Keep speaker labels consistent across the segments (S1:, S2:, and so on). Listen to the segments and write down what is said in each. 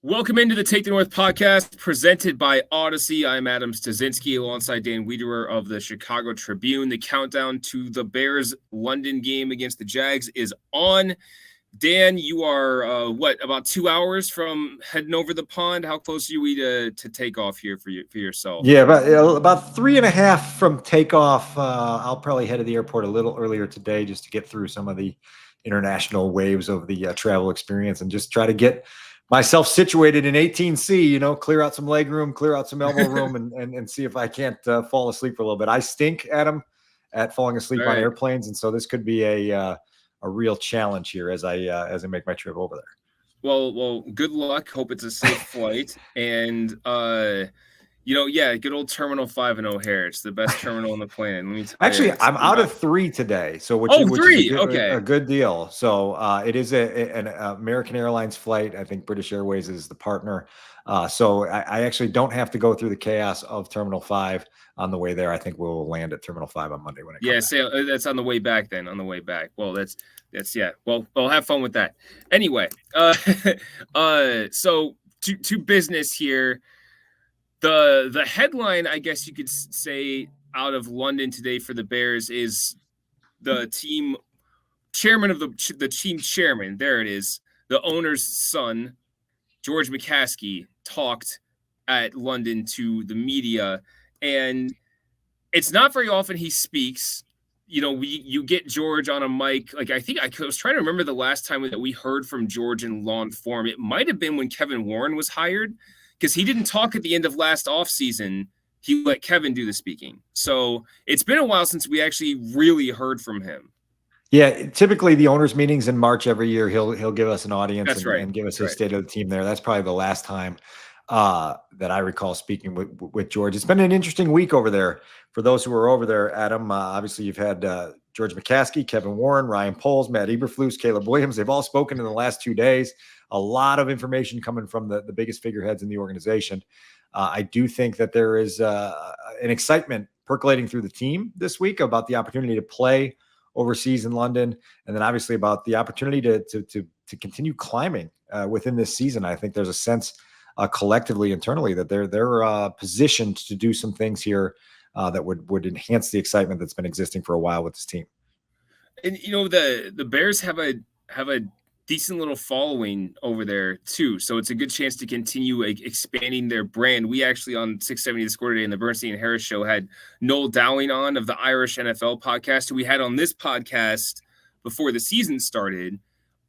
S1: Welcome into the Take the North podcast presented by Odyssey. I'm Adam Studzinski alongside Dan Wiederer of the Chicago Tribune. The countdown to the Bears London game against the Jags is on. Dan, you are about 2 hours from heading over the pond? How close are we to takeoff here for yourself?
S2: Yeah, about 3.5 from takeoff. I'll probably head to the airport a little earlier today just to get through some of the international waves of the travel experience and just try to get myself situated in 18C, clear out some leg room, clear out some elbow room, and see if I can't fall asleep for a little bit. I stink, Adam, at falling asleep on airplanes, and so this could be a real challenge here as I make my trip over there.
S1: Well, good luck. Hope it's a safe flight. And, good old Terminal 5 in O'Hare. It's the best terminal on the planet.
S2: Actually, I'm out of 3 today. So, which is a good deal. So, it is an American Airlines flight. I think British Airways is the partner. So I actually don't have to go through the chaos of Terminal 5 on the way there. I think we'll land at Terminal 5 on Monday when it comes back.
S1: That's on the way back then, on the way back. Well, that's Well, have fun with that. Anyway, so to business here. The headline, I guess you could say, out of London today for the Bears is the team chairman of the team chairman. There it is. The owner's son, George McCaskey, talked at London to the media, and it's not very often he speaks. You get George on a mic. Like, I think I was trying to remember the last time that we heard from George in long form. It might have been when Kevin Warren was hired, because he didn't talk at the end of last offseason. He let Kevin do the speaking. So it's been a while since we actually really heard from him.
S2: Yeah, typically the owners' meetings in March every year, he'll give us an audience and give us his state of the team there. That's probably the last time that I recall speaking with George. It's been an interesting week over there. For those who are over there, Adam, obviously you've had George McCaskey, Kevin Warren, Ryan Poles, Matt Eberflus, Caleb Williams. They've all spoken in the last 2 days. A lot of information coming from the biggest figureheads in the organization. I do think that there is an excitement percolating through the team this week about the opportunity to play overseas in London, and then obviously about the opportunity to continue climbing within this season. I think there's a sense collectively, internally, that they're positioned to do some things here that would enhance the excitement that's been existing for a while with this team.
S1: And the Bears have a decent little following over there too, so it's a good chance to continue expanding their brand. We actually on 670 The Score today in the Bernstein and Harris show had Noel Dowling on of the Irish NFL podcast, who we had on this podcast before the season started.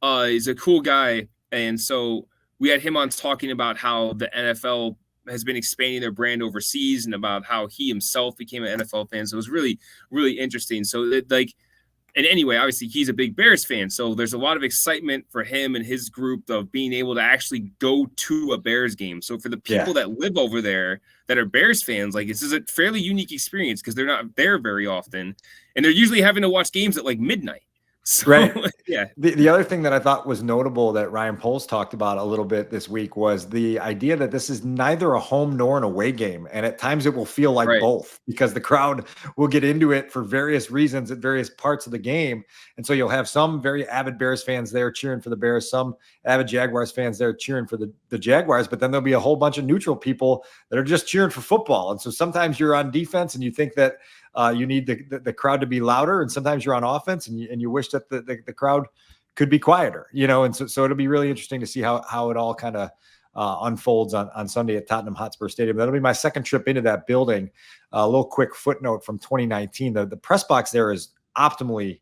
S1: He's a cool guy, and so we had him on talking about how the NFL has been expanding their brand overseas and about how he himself became an NFL fan. So it was really, really interesting. So and anyway, obviously he's a big Bears fan, so there's a lot of excitement for him and his group of being able to actually go to a Bears game. So for the people that live over there that are Bears fans, like, this is a fairly unique experience because they're not there very often, and they're usually having to watch games at like midnight. So,
S2: right.
S1: Yeah.
S2: The other thing that I thought was notable that Ryan Poles talked about a little bit this week was the idea that this is neither a home nor an away game. And at times it will feel like both, because the crowd will get into it for various reasons at various parts of the game. And so you'll have some very avid Bears fans there cheering for the Bears, some avid Jaguars fans there cheering for the Jaguars, but then there'll be a whole bunch of neutral people that are just cheering for football. And so sometimes you're on defense and you think that you need the crowd to be louder, and sometimes you're on offense and you wish that the crowd could be quieter, and so it'll be really interesting to see how it all kind of unfolds on Sunday at Tottenham Hotspur Stadium. That'll be my second trip into that building. A little quick footnote from 2019: the press box there is optimally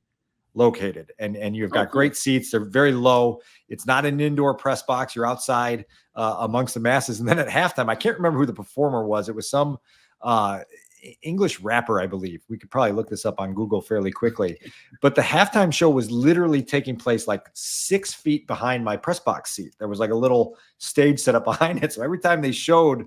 S2: located, and you've got great seats. They're very low. It's not an indoor press box. You're outside amongst the masses. And then at halftime, I can't remember who the performer was. It was some English rapper, I believe. We could probably look this up on Google fairly quickly. But the halftime show was literally taking place like 6 feet behind my press box seat. There was like a little stage set up behind it. So every time they showed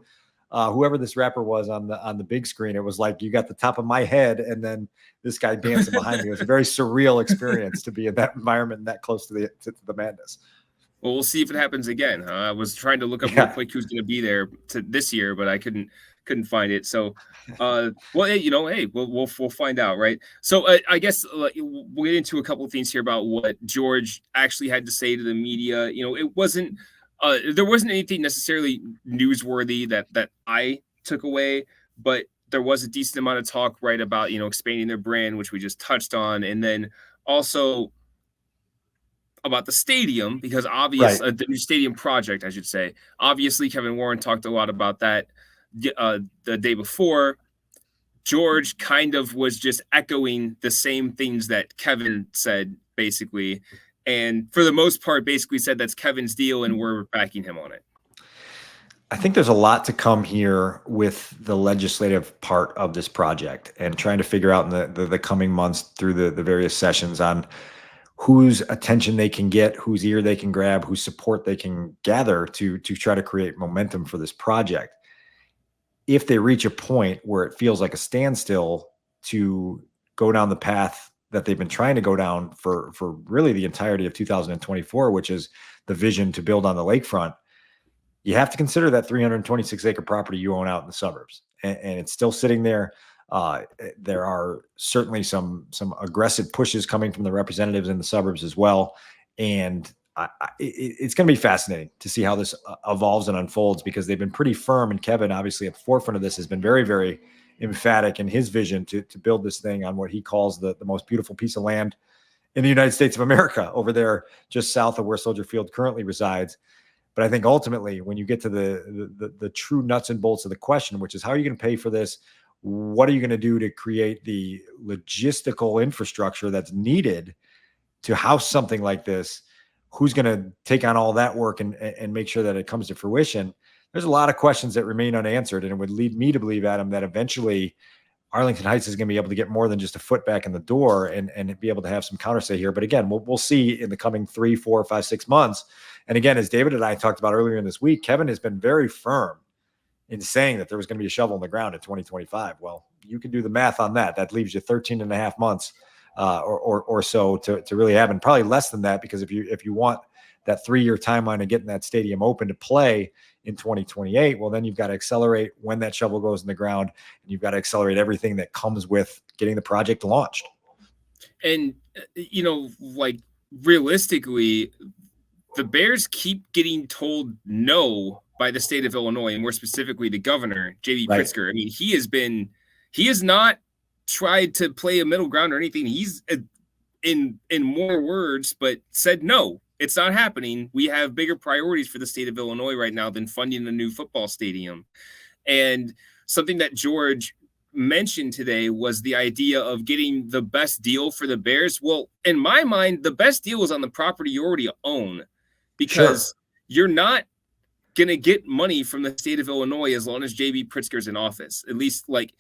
S2: whoever this rapper was on the big screen, it was like you got the top of my head and then this guy dancing behind me. It was a very surreal experience to be in that environment and that close to the madness.
S1: Well, we'll see if it happens again. I was trying to look up real quick who's going to be there this year, but I couldn't find it. So, we'll find out, right? So I guess we'll get into a couple of things here about what George actually had to say to the media. It wasn't There wasn't anything necessarily newsworthy that I took away, but there was a decent amount of talk, right, about, expanding their brand, which we just touched on, and then also about the stadium, because
S2: Right.
S1: the new stadium project, I should say. Obviously, Kevin Warren talked a lot about that the day before. George kind of was just echoing the same things that Kevin said, basically. And for the most part, basically said that's Kevin's deal and we're backing him on it.
S2: I think there's a lot to come here with the legislative part of this project and trying to figure out in the coming months through the various sessions on whose attention they can get, whose ear they can grab, whose support they can gather to try to create momentum for this project. If they reach a point where it feels like a standstill to go down the path that they've been trying to go down for really the entirety of 2024, which is the vision to build on the lakefront, you have to consider that 326 acre property you own out in the suburbs, and it's still sitting there. There are certainly some aggressive pushes coming from the representatives in the suburbs as well, and it's going to be fascinating to see how this evolves and unfolds, because they've been pretty firm, and Kevin, obviously at the forefront of this, has been very, very emphatic in his vision to build this thing on what he calls the most beautiful piece of land in the United States of America, over there just south of where Soldier Field currently resides. But I think ultimately, when you get to the true nuts and bolts of the question, which is how are you going to pay for this? What are you going to do to create the logistical infrastructure that's needed to house something like this? Who's going to take on all that work and make sure that it comes to fruition? There's a lot of questions that remain unanswered, and it would lead me to believe, Adam, that eventually Arlington Heights is going to be able to get more than just a foot back in the door and be able to have some counter say here. But again, we'll see in the coming 3, 4, 5, 6 months. And again, as David and I talked about earlier in this week, Kevin has been very firm in saying that there was going to be a shovel in the ground in 2025. Well, you can do the math on that. That leaves you 13 and a half months or so to really have, and probably less than that, because if you want that 3-year timeline of getting that stadium open to play in 2028, well, then you've got to accelerate when that shovel goes in the ground, and you've got to accelerate everything that comes with getting the project launched.
S1: And, like, realistically, the Bears keep getting told no by the state of Illinois, and more specifically the governor, J.B. Pritzker. Right. I mean, he has not tried to play a middle ground or anything. He's in more words, but said, no, it's not happening. We have bigger priorities for the state of Illinois right now than funding a new football stadium. And something that George mentioned today was the idea of getting the best deal for the Bears. Well, in my mind, the best deal is on the property you already own, because you're not going to get money from the state of Illinois as long as JB Pritzker's in office. At least like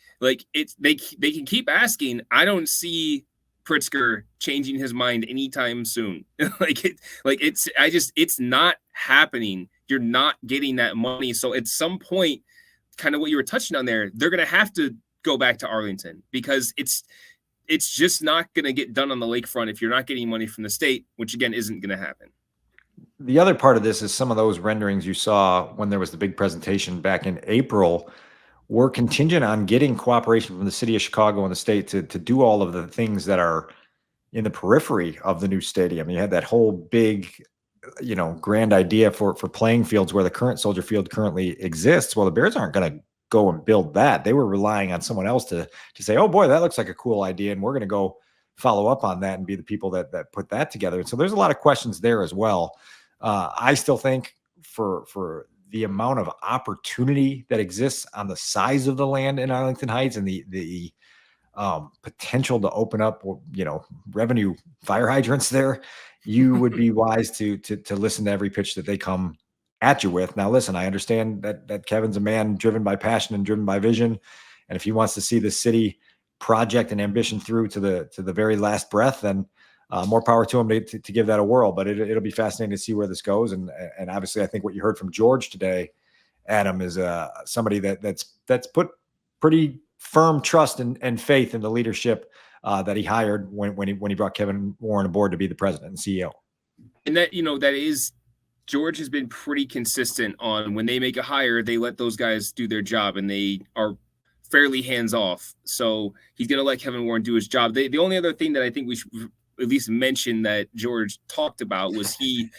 S1: it's, they can keep asking. I don't see Pritzker changing his mind anytime soon. It's not happening. You're not getting that money. So at some point, kind of what you were touching on there, they're going to have to go back to Arlington, because it's just not going to get done on the lakefront if you're not getting money from the state, which again isn't going to happen.
S2: The other part of this is some of those renderings you saw when there was the big presentation back in April were contingent on getting cooperation from the city of Chicago and the state to do all of the things that are in the periphery of the new stadium. You had that whole big, grand idea for playing fields where the current Soldier Field currently exists. Well, the Bears aren't going to go and build that. They were relying on someone else to say, oh boy, that looks like a cool idea, and we're going to go follow up on that and be the people that put that together. And so there's a lot of questions there as well. I still think for the amount of opportunity that exists on the size of the land in Arlington Heights and the potential to open up, revenue fire hydrants there, you would be wise to listen to every pitch that they come at you with. Now, listen, I understand that Kevin's a man driven by passion and driven by vision, and if he wants to see the city project and ambition through to the very last breath, then more power to him to give that a whirl. But it'll be fascinating to see where this goes. And obviously, I think what you heard from George today, Adam, is somebody that's put pretty firm trust and faith in the leadership that he hired when he brought Kevin Warren aboard to be the president and CEO.
S1: And that is, George has been pretty consistent on when they make a hire, they let those guys do their job, and they are fairly hands off. So he's going to let Kevin Warren do his job. The only other thing that I think we should at least mention that George talked about was he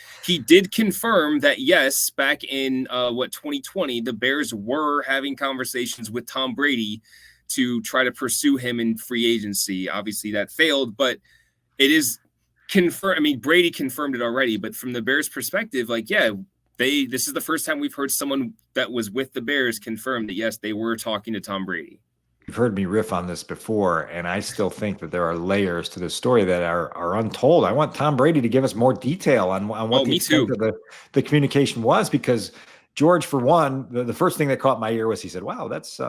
S1: did confirm that, yes, back in 2020, the Bears were having conversations with Tom Brady to try to pursue him in free agency. Obviously that failed, but it is confirmed. I mean, Brady confirmed it already, but from the Bears perspective, like, yeah, this is the first time we've heard someone that was with the Bears confirm that, yes, they were talking to Tom Brady.
S2: You've heard me riff on this before, and I still think that there are layers to this story that are untold. I want Tom Brady to give us more detail on what the extent of the communication was, because George, for one, the first thing that caught my ear was he said, wow, that's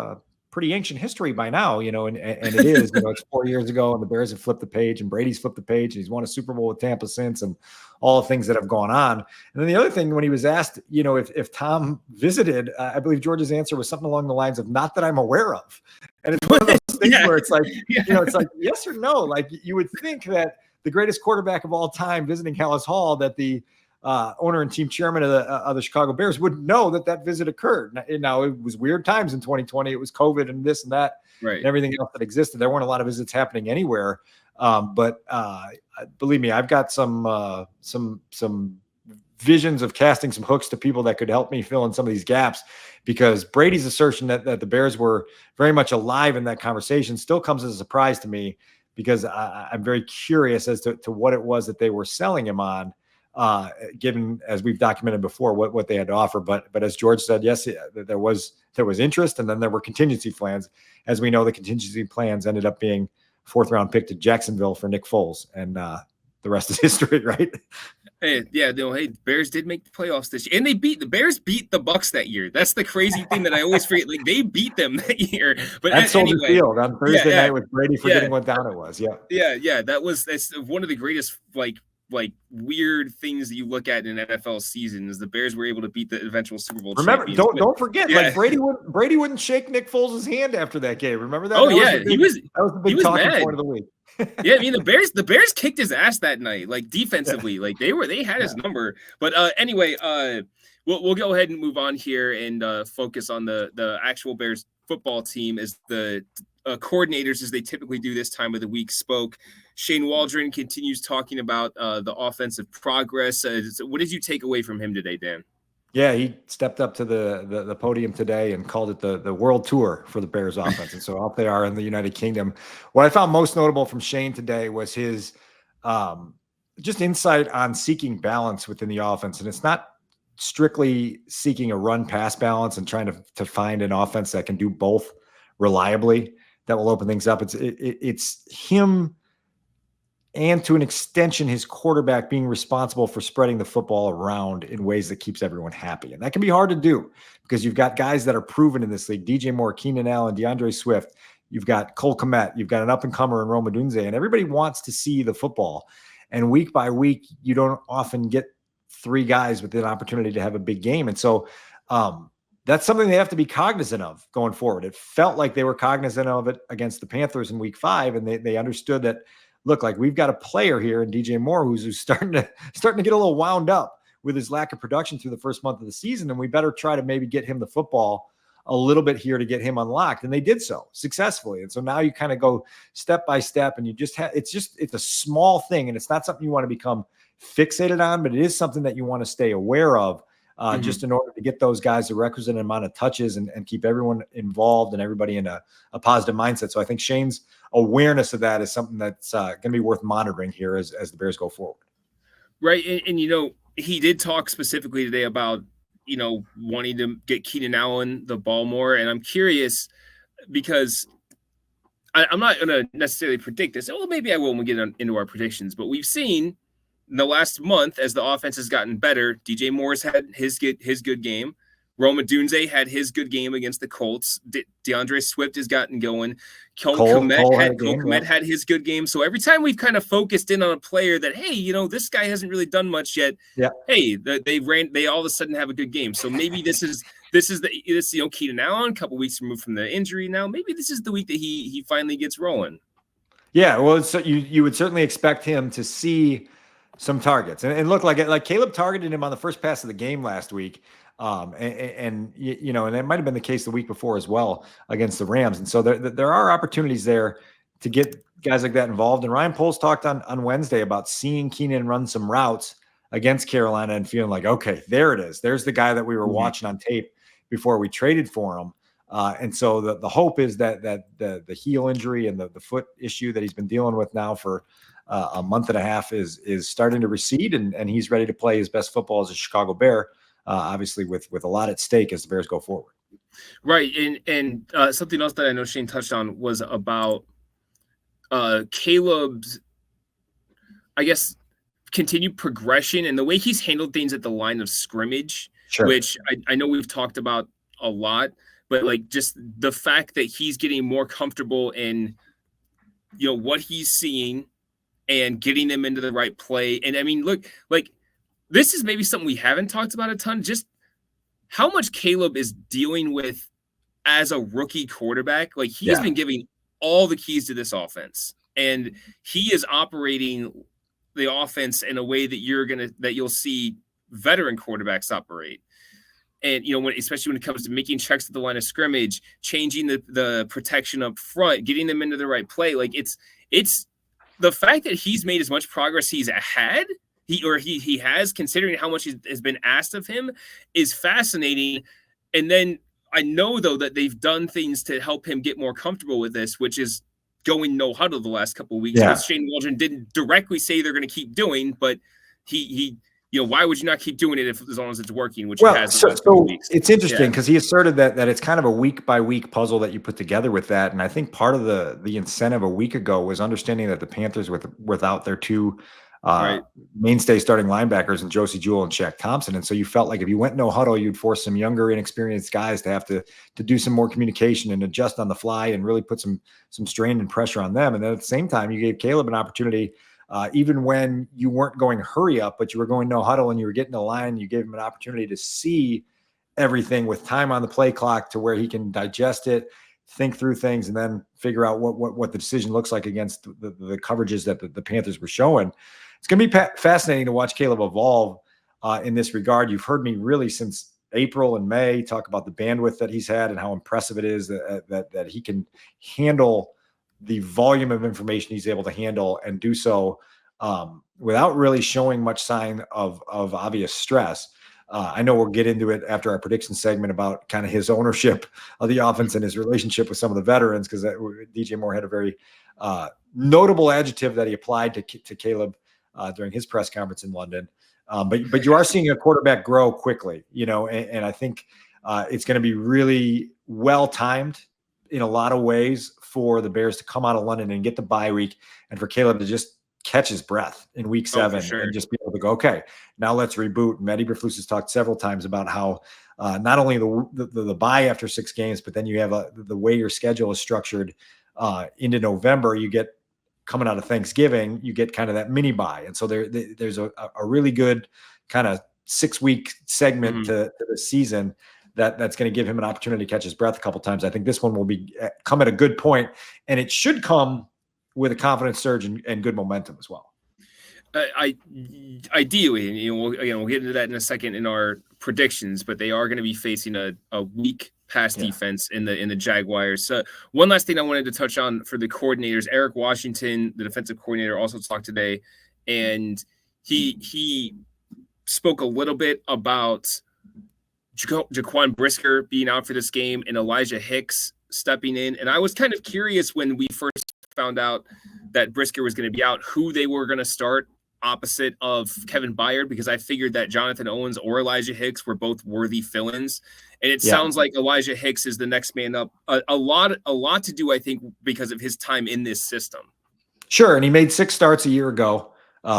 S2: pretty ancient history by now, and it is, it's 4 years ago, and the Bears have flipped the page, and Brady's flipped the page, and he's won a Super Bowl with Tampa since, and all the things that have gone on. And then the other thing, when he was asked, if Tom visited, I believe George's answer was something along the lines of, not that I'm aware of. And it's one of those things where it's like, it's like, yes or no. Like, you would think that the greatest quarterback of all time visiting Haugh, that the owner and team chairman of the Chicago Bears would know that visit occurred. Now, it was weird times in 2020. It was COVID and this and that, right, and everything else that existed. There weren't a lot of visits happening anywhere. But believe me, I've got some visions of casting some hooks to people that could help me fill in some of these gaps, because Brady's assertion that the Bears were very much alive in that conversation still comes as a surprise to me, because I'm very curious as to what it was that they were selling him on, given, as we've documented before, what they had to offer. But as George said, yes, there was interest, and then there were contingency plans. As we know, the contingency plans ended up being 4th round pick to Jacksonville for Nick Foles, and the rest is history, right?
S1: Hey, yeah, Bears did make the playoffs this year, and the Bears beat the Bucs that year. That's the crazy thing that I always forget. Like, they beat them that year. But
S2: that's anyway, Field on Thursday night with Brady forgetting what down it was.
S1: Yeah. That's one of the greatest like weird things that you look at in an NFL season is the Bears were able to beat the eventual Super Bowl.
S2: Remember,
S1: champions.
S2: Don't forget, like Brady wouldn't shake Nick Foles' hand after that game. Remember that?
S1: Oh,
S2: that
S1: yeah,
S2: was the big talking point of the week.
S1: Yeah, I mean, the Bears kicked his ass that night, like defensively, like they had his number. But anyway, we'll go ahead and move on here and focus on the actual Bears football team, as the coordinators, as they typically do this time of the week, spoke. Shane Waldron continues talking about the offensive progress. So what did you take away from him today, Dan?
S2: Yeah, he stepped up to the podium today and called it the world tour for the Bears offense. And so out they are in the United Kingdom. What I found most notable from Shane today was his just insight on seeking balance within the offense. And it's not strictly seeking a run-pass balance and trying to find an offense that can do both reliably, that will open things up. It's him, and to an extension, his quarterback being responsible for spreading the football around in ways that keeps everyone happy. And that can be hard to do, because you've got guys that are proven in this league: DJ Moore, Keenan Allen, DeAndre Swift. You've got Cole Kmet. You've got an up-and-comer in Rome Odunze. And everybody wants to see the football. And week by week, you don't often get 3 guys with an opportunity to have a big game. And so that's something they have to be cognizant of going forward. It felt like they were cognizant of it against the Panthers in week 5, and they understood that, look, like, we've got a player here in DJ Moore who's starting to get a little wound up with his lack of production through the first month of the season, and we better try to maybe get him the football a little bit here to get him unlocked. And they did so successfully. And so now you kind of go step by step, and you just it's a small thing, and it's not something you want to become fixated on, but it is something that you want to stay aware of, just in order to get those guys the requisite amount of touches and keep everyone involved and everybody in a positive mindset. So I think Shane's awareness of that is something that's going to be worth monitoring here as the Bears go forward.
S1: Right. And he did talk specifically today about, wanting to get Keenan Allen the ball more. And I'm curious, because I'm not going to necessarily predict this. Well, maybe I will when we get into our predictions, but we've seen in the last month, as the offense has gotten better, DJ Moore's had his good game. Rome Odunze had his good game against the Colts. DeAndre Swift has gotten going. Cole Kmet had his good game. So every time we've kind of focused in on a player that, hey, this guy hasn't really done much yet. Yeah. Hey, they all of a sudden have a good game. So maybe this is Keenan Allen, a couple weeks removed from the injury now. Maybe this is the week that he finally gets rolling. Yeah, well, so you would certainly expect him to see some targets and look like Caleb targeted him on the first pass of the game last week. And it might have been the case the week before as well against the Rams. And so there are opportunities there
S2: to get guys like that involved. And Ryan Poles talked on Wednesday about seeing Keenan run some routes against Carolina and feeling like, okay, there it is. There's the guy that we were watching on tape before we traded for him. And so the hope is that the heel injury and the foot issue that he's been dealing with now for a month and a half is starting to recede, and he's ready to play his best football as a Chicago Bear, obviously with a lot at stake as the Bears go forward.
S1: Right. And something else that I know Shane touched on was about Caleb's, I guess, continued progression and the way he's handled things at the line of scrimmage, which I know we've talked about a lot, but like just the fact that he's getting more comfortable in, what he's seeing and getting them into the right play. And I mean, look, like this is maybe something we haven't talked about a ton, just how much Caleb is dealing with as a rookie quarterback. Like he's been giving all the keys to this offense, and he is operating the offense in a way that you'll see veteran quarterbacks operate. And, especially when it comes to making checks at the line of scrimmage, changing the protection up front, getting them into the right play. Like it's the fact that he's made as much progress he's had, he has, considering how much has been asked of him, is fascinating. And then I know, though, that they've done things to help him get more comfortable with this, which is going no-huddle the last couple of weeks, which Shane Waldron didn't directly say they're going to keep doing, but he why would you not keep doing it as long as it's working, which it has the last couple of weeks.
S2: It's interesting because he asserted that it's kind of a week-by-week puzzle that you put together with that, and I think part of the incentive a week ago was understanding that the Panthers, without their two mainstay starting linebackers and Josie Jewell and Shaq Thompson. And so you felt like if you went no huddle, you'd force some younger, inexperienced guys to have to do some more communication and adjust on the fly and really put some strain and pressure on them. And then at the same time, you gave Caleb an opportunity, even when you weren't going hurry up, but you were going no huddle and you were getting the line, you gave him an opportunity to see everything with time on the play clock to where he can digest it, think through things, and then figure out what the decision looks like against the coverages that the Panthers were showing. It's going to be fascinating to watch Caleb evolve in this regard. You've heard me really since April and May talk about the bandwidth that he's had and how impressive it is that he can handle the volume of information he's able to handle and do so without really showing much sign of obvious stress. I know we'll get into it after our prediction segment about kind of his ownership of the offense and his relationship with some of the veterans, because DJ Moore had a very notable adjective that he applied to Caleb during his press conference in London. But you are seeing a quarterback grow quickly, and I think it's going to be really well timed in a lot of ways for the Bears to come out of London and get the bye week, and for Caleb to just catch his breath in week 7 and just be able to go, okay, now let's reboot. And Matt Eberflus has talked several times about how not only the bye after 6 games, but then you have the way your schedule is structured into November. You get, coming out of Thanksgiving, you get kind of that mini bye. And so there's a really good kind of 6-week segment to the season that's going to give him an opportunity to catch his breath a couple times. I think this one will come at a good point, and it should come with a confidence surge and good momentum as well.
S1: Ideally, we'll get into that in a second in our predictions, but they are going to be facing a weak pass defense in the Jaguars. So one last thing I wanted to touch on for the coordinators, Eric Washington, the defensive coordinator, also talked today, and he spoke a little bit about Jaquan Brisker being out for this game and Elijah Hicks stepping in. And I was kind of curious when we first found out that Brisker was going to be out, who they were going to start opposite of Kevin Byard, because I figured that Jonathan Owens or Elijah Hicks were both worthy fill-ins. And it sounds like Elijah Hicks is the next man up. A lot to do, I think, because of his time in this system. Sure.
S2: And he made 6 starts a year ago,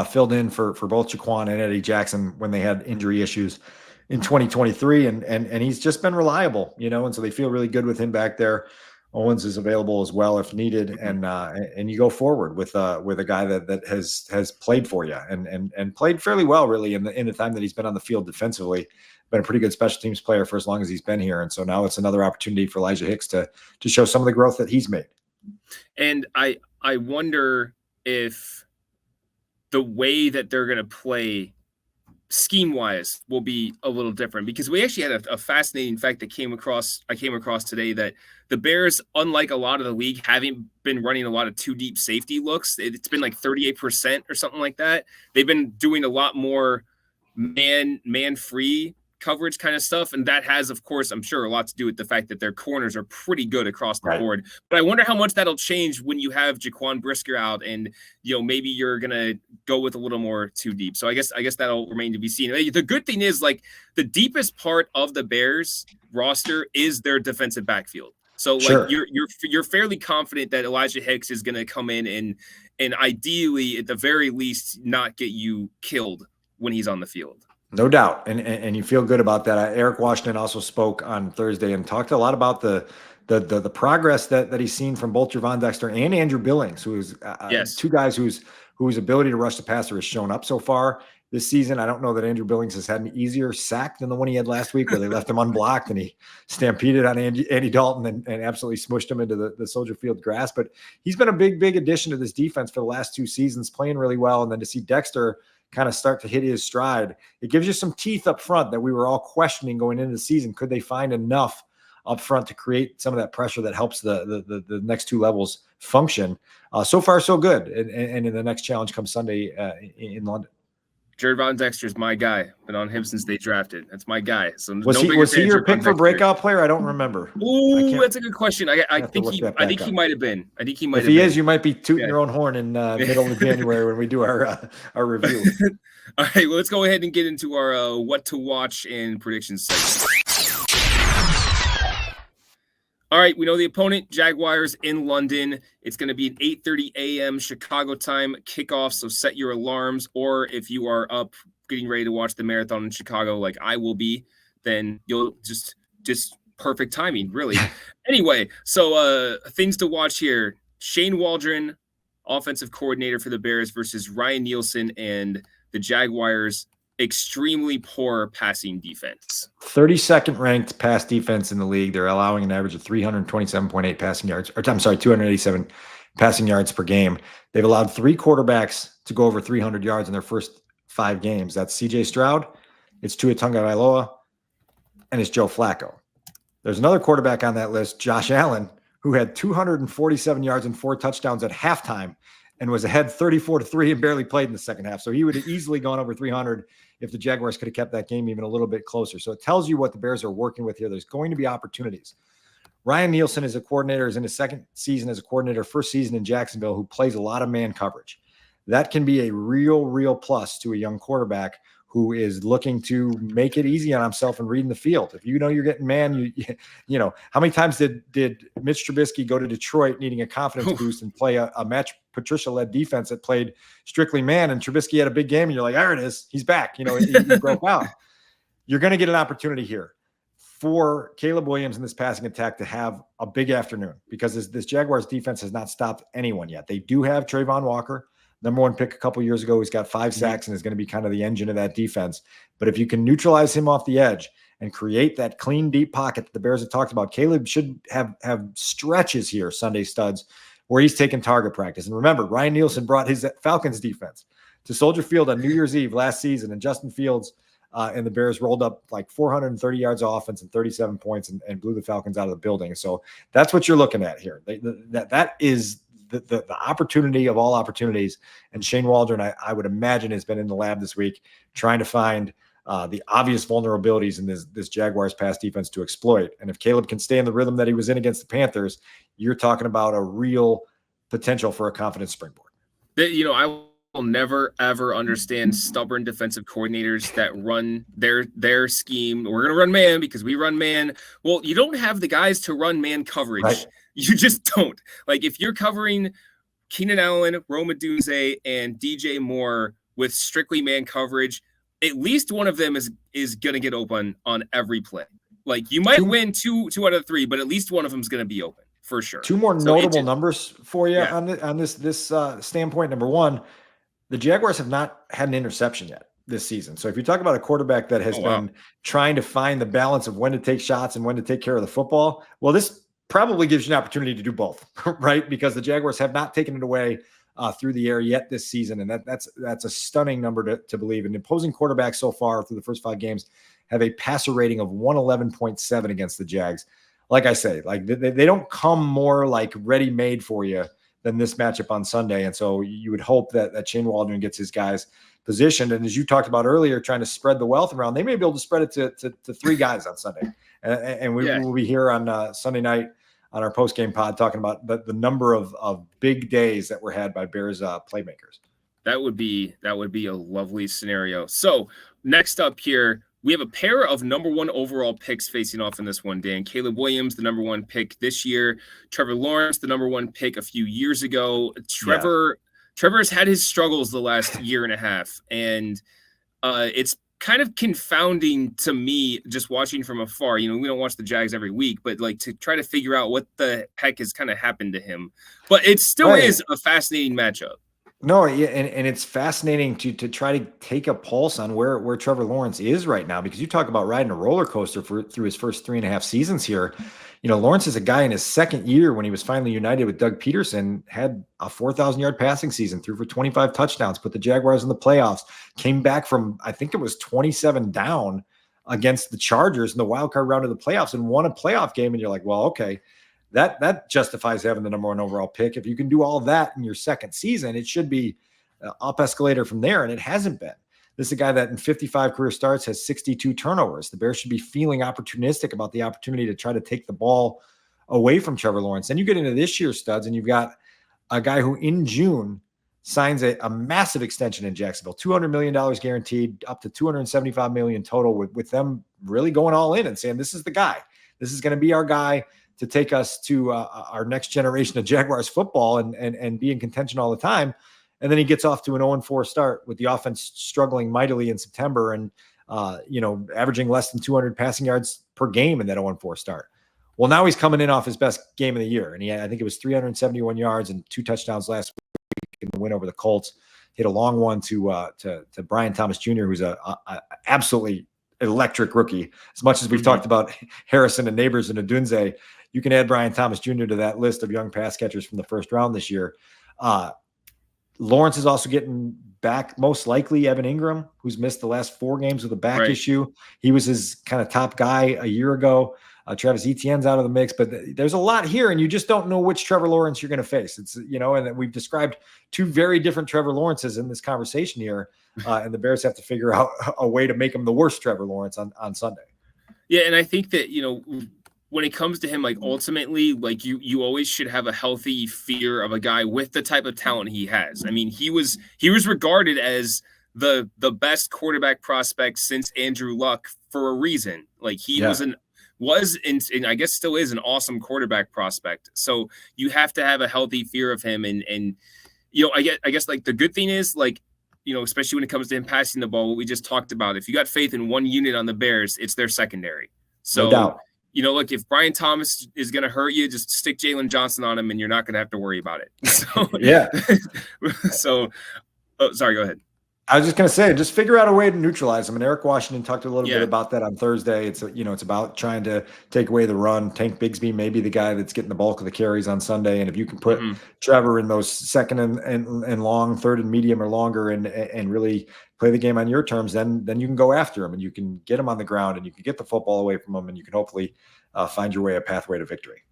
S2: filled in for both Jaquan and Eddie Jackson when they had injury issues in 2023. And he's just been reliable, and so they feel really good with him back there. Owens is available as well if needed, and you go forward with a guy that has played for you and played fairly well, really, in the time that he's been on the field defensively. Been a pretty good special teams player for as long as he's been here, and so now it's another opportunity for Elijah Hicks to show some of the growth that he's made.
S1: And I wonder if the way that they're going to play scheme wise will be a little different, because we actually had a fascinating fact that I came across today, that the Bears, unlike a lot of the league, haven't been running a lot of two deep safety looks. It's been like 38% or something like that. They've been doing a lot more man free coverage kind of stuff, and that has, of course, I'm sure, a lot to do with the fact that their corners are pretty good across the board. But I wonder how much that'll change when you have Jaquan Brisker out, and maybe you're gonna go with a little more too deep. So I guess that'll remain to be seen. The good thing is, like, the deepest part of the Bears roster is their defensive backfield. So like you're fairly confident that Elijah Hicks is gonna come in and ideally, at the very least, not get you killed when he's on the field.
S2: No doubt. And you feel good about that. Eric Washington also spoke on Thursday and talked a lot about the progress that he's seen from both Gervon Dexter and Andrew Billings, who is two guys whose ability to rush the passer has shown up so far this season. I don't know that Andrew Billings has had an easier sack than the one he had last week, where they left him unblocked and he stampeded on Andy Dalton and absolutely smushed him into the Soldier Field grass. But he's been a big addition to this defense for the last 2 seasons, playing really well. And then to see Dexter kind of start to hit his stride, it gives you some teeth up front that we were all questioning going into the season. Could they find enough up front to create some of that pressure that helps the next 2 levels function? So far, so good. And in the next challenge comes Sunday in London.
S1: Gervon Dexter's my guy. Been on him since they drafted. That's my guy. So
S2: was he your pick for breakout player? I don't remember.
S1: Ooh, that's a good question. I think he might have been. I think he might.
S2: If he is, you might be tooting your own horn in middle of January when we do our review.
S1: All right, well, let's go ahead and get into our what to watch and predictions segment. All right, we know the opponent, Jaguars in London. It's going to be an 8:30 a.m. Chicago time kickoff, so set your alarms. Or if you are up getting ready to watch the marathon in Chicago like I will be, then you'll just perfect timing, really. Anyway, so things to watch here. Shane Waldron, offensive coordinator for the Bears, versus Ryan Nielsen and the Jaguars' extremely poor passing defense.
S2: 32nd ranked pass defense in the league. They're allowing an average of 327.8 passing yards, or I'm sorry, 287 passing yards per game. They've allowed 3 quarterbacks to go over 300 yards in their first 5 games. That's CJ Stroud, it's Tua Tagovailoa, and it's Joe Flacco. There's another quarterback on that list, Josh Allen, who had 247 yards and 4 touchdowns at halftime and was ahead 34-3 and barely played in the second half. So he would have easily gone over 300 if the Jaguars could have kept that game even a little bit closer. So it tells you what the Bears are working with here. There's going to be opportunities. Ryan Nielsen is a coordinator, is in his second season as a coordinator, first season in Jacksonville, who plays a lot of man coverage. That can be a real plus to a young quarterback who is looking to make it easy on himself and reading the field. If you know you're getting man, you know, how many times did Mitch Trubisky go to Detroit needing a confidence boost and play a Matt Patricia-led defense that played strictly man, and Trubisky had a big game, and you're like, there it is, he's back. You know, he broke out. You're going to get an opportunity here for Caleb Williams in this passing attack to have a big afternoon, because this Jaguars defense has not stopped anyone yet. They do have Trayvon Walker, number 1 pick a couple years ago. He's got 5 sacks and is going to be kind of the engine of that defense. But if you can neutralize him off the edge and create that clean, deep pocket that the Bears have talked about, Caleb should have stretches here, Sunday studs, where he's taking target practice. And remember, Ryan Nielsen brought his Falcons defense to Soldier Field on New Year's Eve last season, and Justin Fields and the Bears rolled up like 430 yards of offense and 37 points and blew the Falcons out of the building. So that's what you're looking at here. That is the opportunity of all opportunities. And Shane Waldron, I would imagine, has been in the lab this week trying to find the obvious vulnerabilities in this Jaguars pass defense to exploit. And if Caleb can stay in the rhythm that he was in against the Panthers, you're talking about a real potential for a confident springboard.
S1: I will never, ever understand stubborn defensive coordinators that run their scheme. We're going to run man because we run man. Well, you don't have the guys to run man coverage. Right. You just don't. Like, if you're covering Keenan Allen, Rome Odunze, and DJ Moore with strictly man coverage, at least one of them is going to get open on every play. Like, you might win two out of 3, but at least one of them is going to be open for sure.
S2: 2 more notable numbers for you on this standpoint. Number 1, the Jaguars have not had an interception yet this season. So if you talk about a quarterback that has been trying to find the balance of when to take shots and when to take care of the football, well, this probably gives you an opportunity to do both, right? Because the Jaguars have not taken it away through the air yet this season. And that's a stunning number to believe. And opposing quarterbacks so far through the first 5 games have a passer rating of 111.7 against the Jags. Like I say, like they don't come more like ready-made for you than this matchup on Sunday. And so you would hope that Shane Waldron gets his guys positioned. And as you talked about earlier, trying to spread the wealth around, they may be able to spread it to 3 guys on Sunday. And we will be here on Sunday night on our post-game pod talking about the number of big days that were had by Bears playmakers.
S1: That would be a lovely scenario. So next up here, we have a pair of number 1 overall picks facing off in this one, Dan. Caleb Williams, the number 1 pick this year. Trevor Lawrence, the number 1 pick a few years ago. Trevor's had his struggles the last year and a half, and it's kind of confounding to me just watching from afar. You know, we don't watch the Jags every week, but like to try to figure out what the heck has kind of happened to him. But it still is a fascinating matchup.
S2: No, yeah, and it's fascinating to try to take a pulse on where Trevor Lawrence is right now, because you talk about riding a roller coaster through his first 3.5 seasons here. You know, Lawrence is a guy in his second year when he was finally united with Doug Peterson, had a 4,000-yard passing season, threw for 25 touchdowns, put the Jaguars in the playoffs, came back from, I think it was 27 down against the Chargers in the wild card round of the playoffs and won a playoff game. And you're like, well, okay. That justifies having the number 1 overall pick. If you can do all of that in your second season, it should be up escalator from there, and it hasn't been. This is a guy that in 55 career starts has 62 turnovers. The Bears should be feeling opportunistic about the opportunity to try to take the ball away from Trevor Lawrence. Then you get into this year's studs, and you've got a guy who in June signs a massive extension in Jacksonville, $200 million guaranteed, up to $275 million total, with them really going all in and saying, this is the guy. This is going to be our guy to take us to our next generation of Jaguars football and be in contention all the time. And then he gets off to an 0-4 start with the offense struggling mightily in September and, averaging less than 200 passing yards per game in that 0-4 start. Well, now he's coming in off his best game of the year. And I think it was 371 yards and 2 touchdowns last week in the win over the Colts. Hit a long one to Brian Thomas Jr., who's a absolutely electric rookie. As much as we've talked about Harrison and Neighbors and Odunze, you can add Brian Thomas Jr. to that list of young pass catchers from the first round this year. Lawrence is also getting back, most likely Evan Ingram, who's missed the last 4 games with a back issue. He was his kind of top guy a year ago. Travis Etienne's out of the mix, but there's a lot here, and you just don't know which Trevor Lawrence you're going to face. It's, and we've described 2 very different Trevor Lawrences in this conversation here, and the Bears have to figure out a way to make him the worst Trevor Lawrence on Sunday. Yeah,
S1: and I think that, when it comes to him, like ultimately, like you always should have a healthy fear of a guy with the type of talent he has. I mean, he was regarded as the best quarterback prospect since Andrew Luck for a reason. Like he was and I guess still is an awesome quarterback prospect. So you have to have a healthy fear of him. And I guess like the good thing is, like, especially when it comes to him passing the ball, what we just talked about, if you got faith in one unit on the Bears, it's their secondary. So,
S2: no doubt.
S1: Look, if Brian Thomas is going to hurt you, just stick Jalen Johnson on him and you're not going to have to worry about it. So,
S2: yeah.
S1: Sorry, go ahead.
S2: I was just going to say, just figure out a way to neutralize him. And Eric Washington talked a little bit about that on Thursday. It's about trying to take away the run. Tank Bigsby may be the guy that's getting the bulk of the carries on Sunday. And if you can put Trevor in those second and long, third and medium or longer and really play the game on your terms, then you can go after him and you can get him on the ground and you can get the football away from him and you can hopefully find your way a pathway to victory.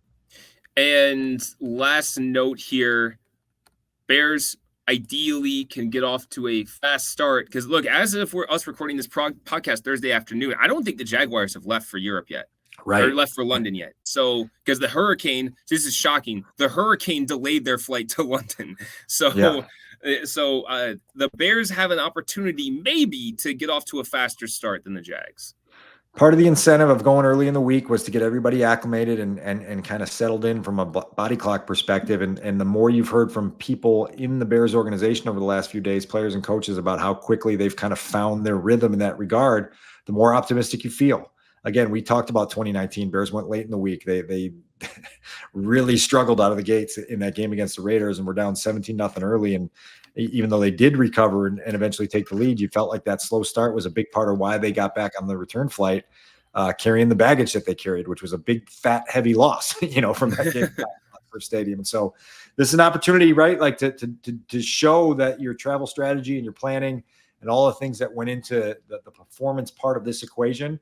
S1: And last note here, Bears ideally can get off to a fast start, because look, as if we're us recording this podcast Thursday afternoon, I don't think the Jaguars have left for Europe yet, or left for London yet. So because the hurricane, this is shocking, the hurricane delayed their flight to London. So the Bears have an opportunity maybe to get off to a faster start than the Jags.
S2: Part of the incentive of going early in the week was to get everybody acclimated and kind of settled in from a body clock perspective. And the more you've heard from people in the Bears organization over the last few days, players and coaches, about how quickly they've kind of found their rhythm in that regard, the more optimistic you feel. Again, we talked about 2019. Bears went late in the week. They really struggled out of the gates in that game against the Raiders and were down 17-0 early. And even though they did recover and eventually take the lead, you felt like that slow start was a big part of why they got back on the return flight, carrying the baggage that they carried, which was a big, fat, heavy loss, from that game Stadium. And so this is an opportunity, right? Like to show that your travel strategy and your planning and all the things that went into the performance part of this equation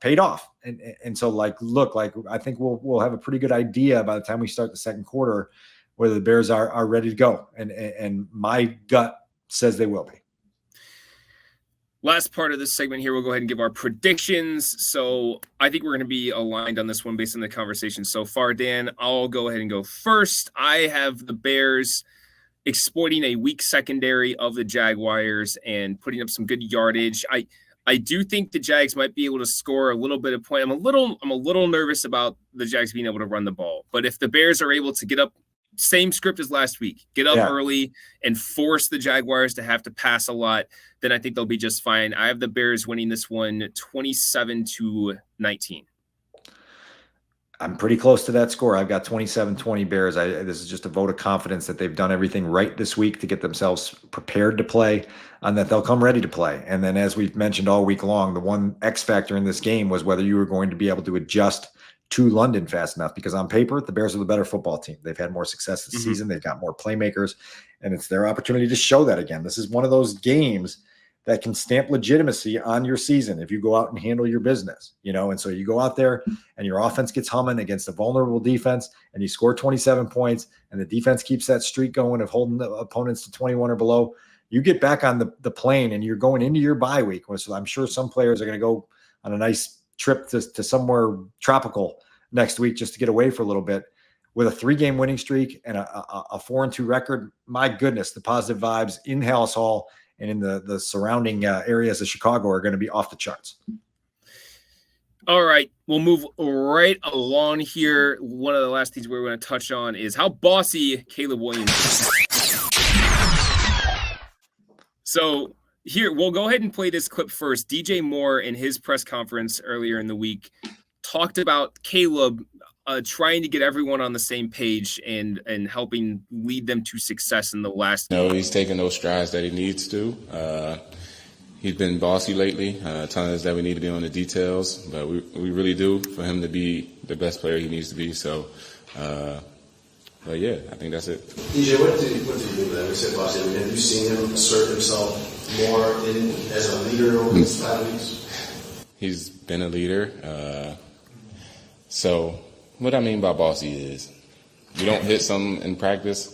S2: paid off. And so look, I think we'll have a pretty good idea by the time we start the second quarter whether the Bears are ready to go. And my gut says they will be.
S1: Last part of this segment here, we'll go ahead and give our predictions. So I think we're going to be aligned on this one based on the conversation so far. Dan, I'll go ahead and go first. I have the Bears exploiting a weak secondary of the Jaguars and putting up some good yardage. I do think the Jags might be able to score a little bit of point. I'm a little nervous about the Jags being able to run the ball. But if the Bears are able to get up, same script as last week, get up early and force the Jaguars to have to pass a lot, then I think they'll be just fine. I have the Bears winning this one 27-19.
S2: I'm pretty close to that score. I've got 27-20 Bears. This is just a vote of confidence that they've done everything right this week to get themselves prepared to play and that they'll come ready to play. And then as we've mentioned all week long, the one X factor in this game was whether you were going to be able to adjust to London fast enough, because on paper, the Bears are the better football team. They've had more success this season. They've got more playmakers, and it's their opportunity to show that again. This is one of those games that can stamp legitimacy on your season if you go out and handle your business, and so you go out there and your offense gets humming against a vulnerable defense and you score 27 points and the defense keeps that streak going of holding the opponents to 21 or below. You get back on the plane and you're going into your bye week. So I'm sure some players are going to go on a nice trip to somewhere tropical next week just to get away for a little bit. With a 3-game winning streak and a 4-2 record, my goodness, the positive vibes in Haugh and in the surrounding areas of Chicago are going to be off the charts.
S1: All right, we'll move right along here. One of the last things we're going to touch on is how bossy Caleb Williams is. So here, we'll go ahead and play this clip first. DJ Moore, in his press conference earlier in the week, talked about Caleb trying to get everyone on the same page and helping lead them to success in the last game.
S3: He's taking those strides that he needs to. He's been bossy lately, telling us that we need to be on the details, but we really do for him to be the best player he needs to be. So, but yeah, I think that's it.
S4: DJ, what did you do with that? We said bossy. Have you seen him assert himself more as a leader over these 5 weeks?
S3: He's been a leader. So what I mean by bossy is we don't hit something in practice.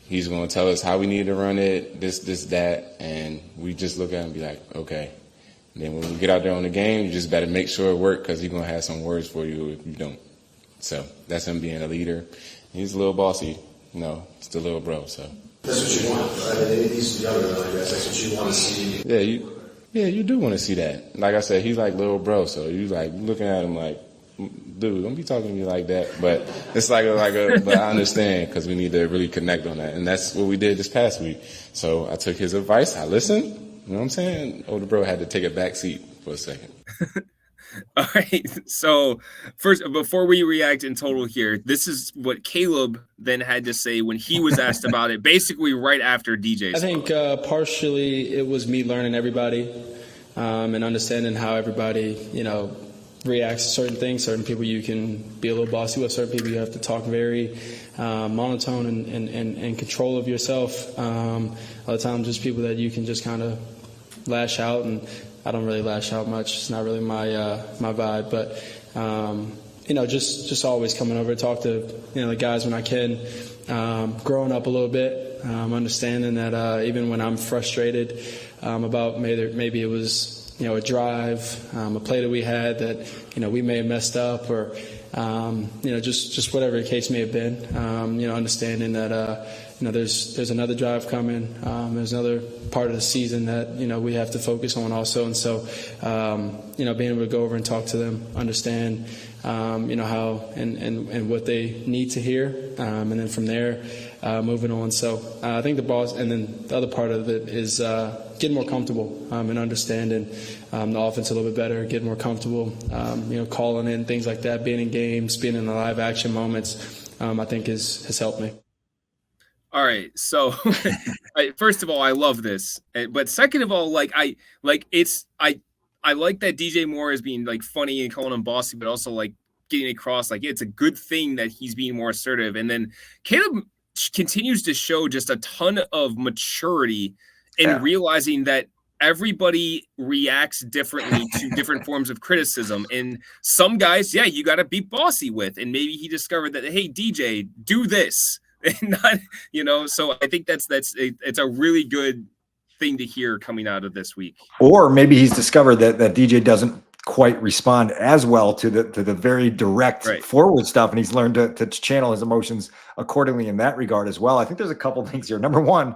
S3: He's going to tell us how we need to run it, this, that, and we just look at it and be like, okay. And then when we get out there on the game, you just better make sure it works because he's going to have some words for you if you don't. So that's him being a leader. He's a little bossy, just a little bro. So
S4: that's what you want. I mean, he's younger than I guess. That's what you want to see.
S3: Yeah, you do want to see that. Like I said, he's like little bro. So you like looking at him like, dude, don't be talking to me like that. But it's but I understand because we need to really connect on that. And that's what we did this past week. So I took his advice. I listened. You know what I'm saying? Older bro had to take a back seat for a second.
S1: All right. So first, before we react in total here, this is what Caleb then had to say when he was asked about it, basically right after DJ.
S5: I think partially it was me learning everybody and understanding how everybody, reacts to certain things. Certain people you can be a little bossy with. Certain people you have to talk very monotone and control of yourself. Other times just people that you can just kind of lash out, and I don't really lash out much. It's not really my vibe, but just always coming over to talk to the guys when I can. Growing up a little bit, understanding that even when I'm frustrated about maybe it was a drive, a play that we had that we may have messed up, or just whatever the case may have been. Understanding that there's another drive coming. There's another part of the season that we have to focus on also, and so being able to go over and talk to them, understand how and what they need to hear, and then from there moving on. So I think and then the other part of it is getting more comfortable and understanding the offense a little bit better, getting more comfortable, calling in things like that, being in games, being in the live action moments. I think has helped me.
S1: All right. So first of all, I love this. But second of all, I like that DJ Moore is being funny and calling him bossy, but also getting across like it's a good thing that he's being more assertive. And then Caleb continues to show just a ton of maturity in realizing that everybody reacts differently to different forms of criticism. And some guys, you got to be bossy with. And maybe he discovered that, hey, DJ, do this. And not, so I think it's a really good thing to hear coming out of this week.
S2: Or maybe he's discovered that DJ doesn't quite respond as well to the very direct forward stuff, and he's learned to channel his emotions accordingly in that regard as well. I think there's a couple things here. Number one,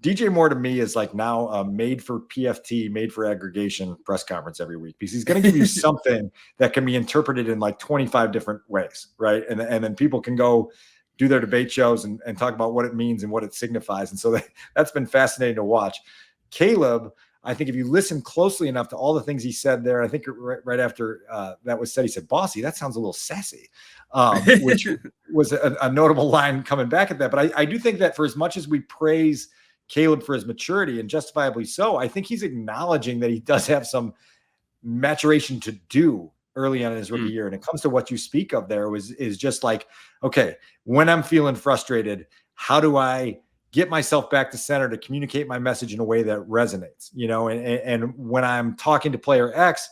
S2: DJ Moore to me is like now made for PFT, made for aggregation press conference every week, because he's going to give you something that can be interpreted in like 25 different ways, right? And then people can go do their debate shows and talk about what it means and what it signifies. And so that's been fascinating to watch. Caleb, I think if you listen closely enough to all the things he said there, I think right after that was said, he said, "Bossy, that sounds a little sassy," which was a notable line coming back at that. But I do think that for as much as we praise Caleb for his maturity, and justifiably so, I think he's acknowledging that he does have some maturation to do early on in his rookie year. And it comes to what you speak of there is just like, okay, when I'm feeling frustrated, how do I get myself back to center to communicate my message in a way that resonates, and when I'm talking to player X,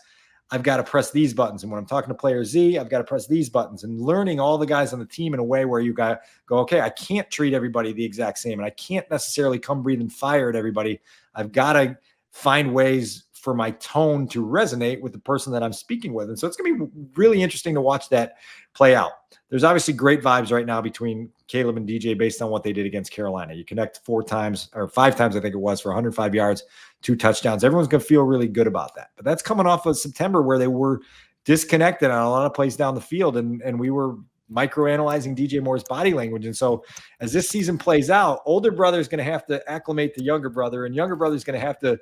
S2: I've got to press these buttons. And when I'm talking to player Z, I've got to press these buttons, and learning all the guys on the team in a way where you got to go, okay, I can't treat everybody the exact same. And I can't necessarily come breathing fire at everybody. I've got to find ways for my tone to resonate with the person that I'm speaking with. And so it's going to be really interesting to watch that play out. There's obviously great vibes right now between Caleb and DJ based on what they did against Carolina. You connect 5 times, I think it was, for 105 yards, 2 touchdowns. Everyone's going to feel really good about that. But that's coming off of September where they were disconnected on a lot of plays down the field, and we were microanalyzing DJ Moore's body language. And so as this season plays out, older brother is going to have to acclimate to younger brother, and younger brother is going to have to,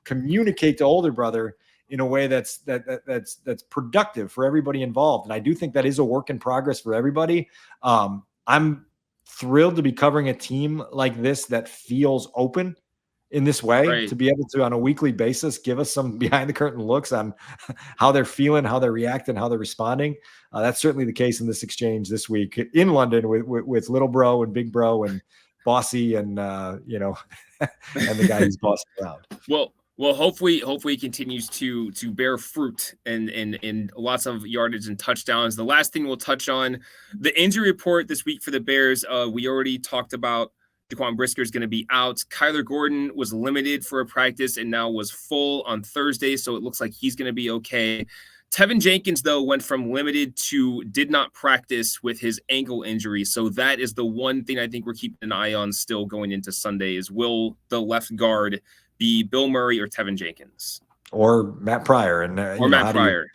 S2: communicate to older brother in a way that's productive for everybody involved. And I do think that is a work in progress for everybody. I'm thrilled to be covering a team like this that feels open in this way, to be able to, on a weekly basis, give us some behind the curtain looks on how they're feeling, how they're reacting, how they're responding. That's certainly the case in this exchange this week in London with little bro and big bro and bossy and, and the guy who's bossing around.
S1: Well, hopefully it continues to bear fruit and lots of yardage and touchdowns. The last thing we'll touch on, the injury report this week for the Bears. We already talked about Jaquan Brisker is going to be out. Kyler Gordon was limited for a practice and now was full on Thursday, so it looks like he's going to be okay. Tevin Jenkins, though, went from limited to did not practice with his ankle injury. So that is the one thing I think we're keeping an eye on still going into Sunday is will the left guard be Bill Murray or Tevin Jenkins?
S2: Or Matt Pryor. And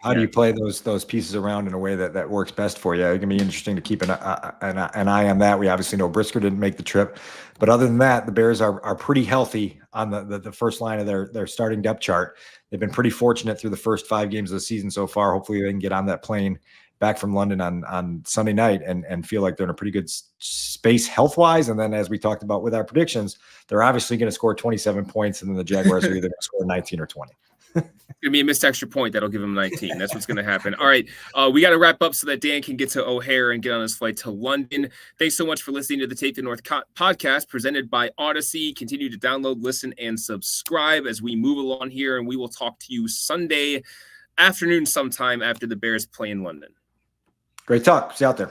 S2: how do you play those pieces around in a way that works best for you? It's going to be interesting to keep an eye on that. We obviously know Brisker didn't make the trip. But other than that, the Bears are pretty healthy on the first line of their starting depth chart. They've been pretty fortunate through the first 5 games of the season so far. Hopefully they can get on that plane back from London on Sunday night and feel like they're in a pretty good space health-wise. And then as we talked about with our predictions, they're obviously going to score 27 points, and then the Jaguars are either going to score 19 or 20.
S1: It's going to be a missed extra point that'll give him 19. That's what's going to happen. All right, we got to wrap up so that Dan can get to O'Hare and get on his flight to London. Thanks so much for listening to the Take the North podcast presented by Odyssey. Continue to download, listen, and subscribe as we move along here, and we will talk to you Sunday afternoon sometime after the Bears play in London.
S2: Great talk. See you out there.